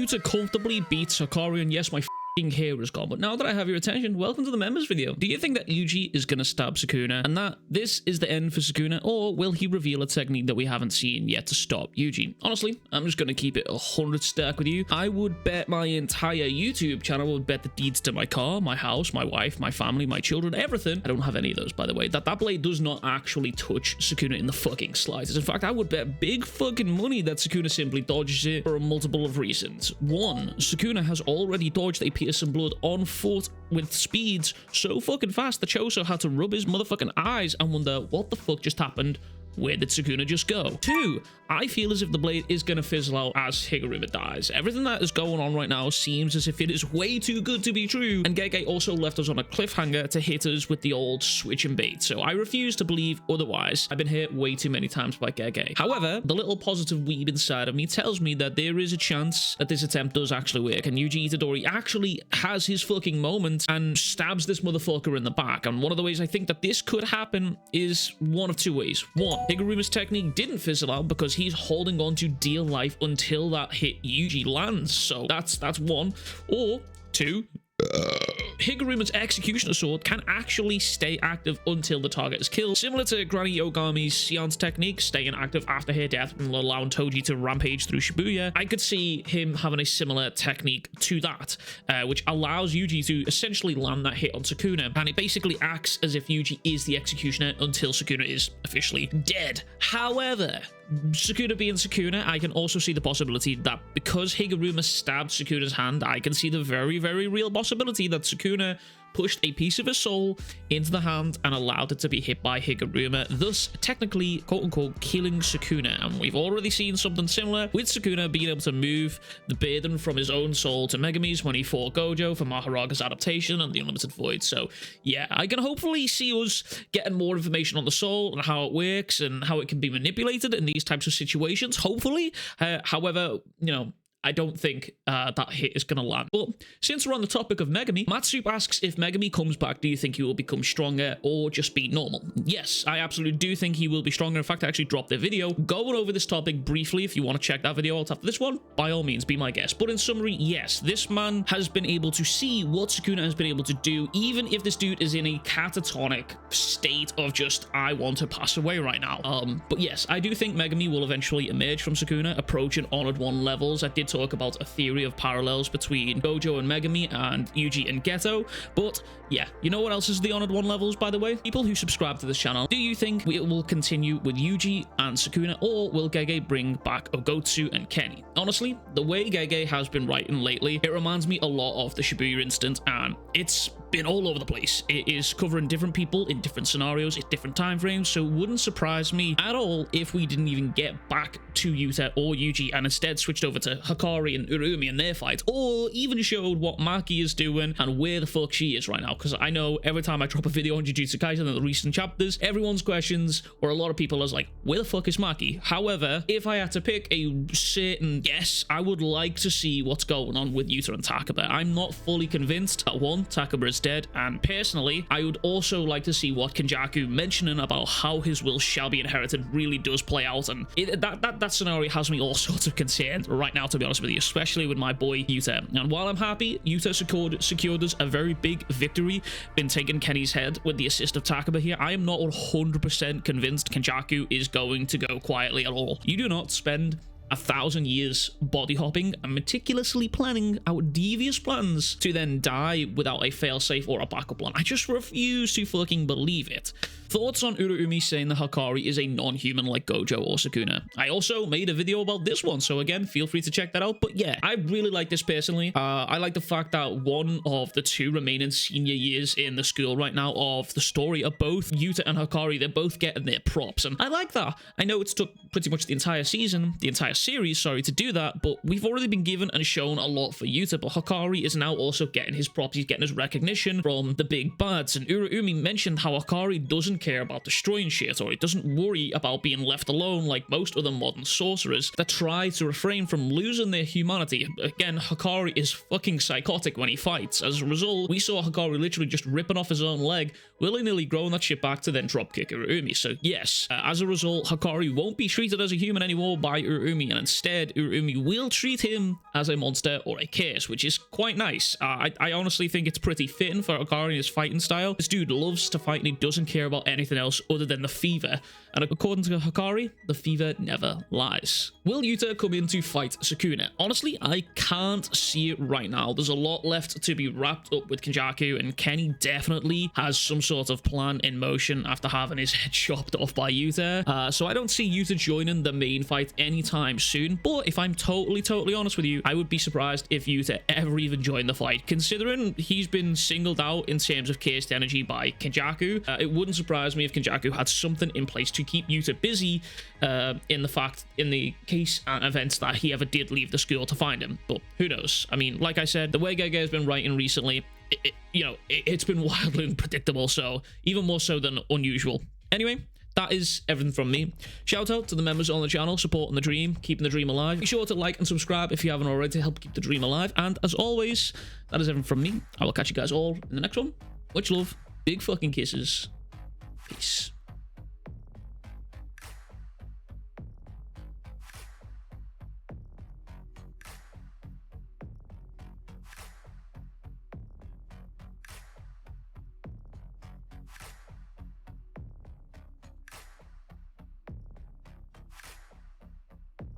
Yuta comfortably beats Hikari, and yes, my hair is gone. But now that I have your attention, welcome to the members video. Do you think that Yuji is gonna stab Sukuna and that this is the end for Sukuna, or will he reveal a technique that we haven't seen yet to stop Yuji? Honestly, I'm just gonna keep it 100 stack with you. I would bet my entire YouTube channel, would bet the deeds to my car, my house, my wife, my family, my children, everything. I don't have any of those, by the way. That blade does not actually touch Sukuna in the fucking slightest. In fact, I would bet big fucking money that Sukuna simply dodges it for a multiple of reasons. One, Sukuna has already dodged a Pearson blood on foot with speeds so fucking fast that Choso had to rub his motherfucking eyes and wonder what the fuck just happened. Where did Sukuna just go? Two, I feel as if the blade is going to fizzle out as Higuruma dies. Everything that is going on right now seems as if it is way too good to be true, and JJK also left us on a cliffhanger to hit us with the old switch and bait, so I refuse to believe otherwise. I've been hit way too many times by JJK. However, the little positive weeb inside of me tells me that there is a chance that this attempt does actually work, and Yuji Itadori actually has his fucking moment and stabs this motherfucker in the back. And one of the ways I think that this could happen is one of two ways. One, Higuruma's technique didn't fizzle out because he's holding on to deal life until that hit Yuji lands, so that's one. Or two, Higuruma's Executioner Sword can actually stay active until the target is killed, similar to Granny Yogami's Seance technique, staying active after her death and allowing Toji to rampage through Shibuya. I could see him having a similar technique to that, which allows Yuji to essentially land that hit on Sukuna, and it basically acts as if Yuji is the Executioner until Sukuna is officially dead. However, Sukuna being Sukuna, I can also see the possibility that because Higuruma stabbed Sukuna's hand, I can see the very, very real possibility that Sukuna pushed a piece of his soul into the hand and allowed it to be hit by Higuruma, thus technically, quote-unquote, killing Sukuna. And we've already seen something similar with Sukuna being able to move the burden from his own soul to Megami's when he fought Gojo for Maharaga's adaptation and the Unlimited Void. So yeah, I can hopefully see us getting more information on the soul and how it works and how it can be manipulated in these types of situations, hopefully. However, you know, I don't think that hit is going to land. But since we're on the topic of Megami, Matsup asks, if Megami comes back, do you think he will become stronger or just be normal? Yes, I absolutely do think he will be stronger. In fact, I actually dropped a video going over this topic briefly. If you want to check that video out after this one, by all means, be my guest. But in summary, yes, this man has been able to see what Sukuna has been able to do, even if this dude is in a catatonic state of just, I want to pass away right now. But yes, I do think Megami will eventually emerge from Sukuna, approaching Honored One levels. I did talk about a theory of parallels between Gojo and Megami and Yuji and Geto, but yeah, you know what else is the Honored One levels, by the way? People who subscribe to this channel, do you think it will continue with Yuji and Sukuna, or will JJK bring back Ogotsu and Kenny? Honestly, the way JJK has been writing lately, it reminds me a lot of the Shibuya incident, and it's been all over the place. It is covering different people in different scenarios at different time frames, so it wouldn't surprise me at all if we didn't even get back to Yuta or Yuji and instead switched over to Hikari and Urumi and their fight, or even showed what Maki is doing and where the fuck she is right now, because I know every time I drop a video on Jujutsu Kaisen in the recent chapters, everyone's questions, or a lot of people is like, where the fuck is Maki? However, if I had to pick a certain guess, I would like to see what's going on with Yuta and Takaba. I'm not fully convinced that one, Takaba is dead, and personally, I would also like to see what Kenjaku mentioning about how his will shall be inherited really does play out, and that scenario has me all sorts of concerned right now, to be honest with you, especially with my boy Yuta. And while I'm happy Yuta secured us a very big victory in taking Kenny's head with the assist of Takaba here, I am not 100% convinced Kenjaku is going to go quietly at all. You do not spend 1,000 years body hopping and meticulously planning out devious plans to then die without a failsafe or a backup plan. I just refuse to fucking believe it. Thoughts on Urumi saying that Hikari is a non-human like Gojo or Sukuna? I also made a video about this one, so again, feel free to check that out. But yeah, I really like this personally. I like the fact that one of the two remaining senior years in the school right now of the story are both Yuta and Hikari. They're both getting their props, and I like that. I know it's took pretty much the entire season, the entire series, sorry, to do that, but we've already been given and shown a lot for Yuta, but Hikari is now also getting his props. He's getting his recognition from the big bads, and Urumi mentioned how Hikari doesn't care about destroying shit, or he doesn't worry about being left alone like most other modern sorcerers that try to refrain from losing their humanity. Again, Hikari is fucking psychotic when he fights. As a result, we saw Hikari literally just ripping off his own leg, willy-nilly growing that shit back to then dropkick Urumi. So yes, as a result, Hikari won't be treated as a human anymore by Urumi, and instead Urumi will treat him as a monster or a curse, which is quite nice. I honestly think it's pretty fitting for Hikari and his fighting style. This dude loves to fight and he doesn't care about anything else other than the fever, and according to Hikari, the fever never lies. Will Yuta come in to fight Sukuna? Honestly, I can't see it right now. There's a lot left to be wrapped up with Kenjaku, and Kenny definitely has some sort of plan in motion after having his head chopped off by Yuta. So I don't see Yuta joining the main fight anytime soon, but if I'm totally honest with you, I would be surprised if Yuta ever even joined the fight, considering he's been singled out in terms of cursed energy by Kenjaku. It wouldn't surprise me if Kenjaku had something in place to keep Yuta busy in the case and events that he ever did leave the school to find him, but who knows? I mean, like I said, the way Gege has been writing recently, it's been wildly unpredictable, so even more so than unusual. Anyway, that is everything from me. Shout out to the members on the channel supporting the dream, keeping the dream alive. Be sure to like and subscribe if you haven't already to help keep the dream alive. And as always, that is everything from me. I will catch you guys all in the next one. Much love, big fucking kisses. Peace.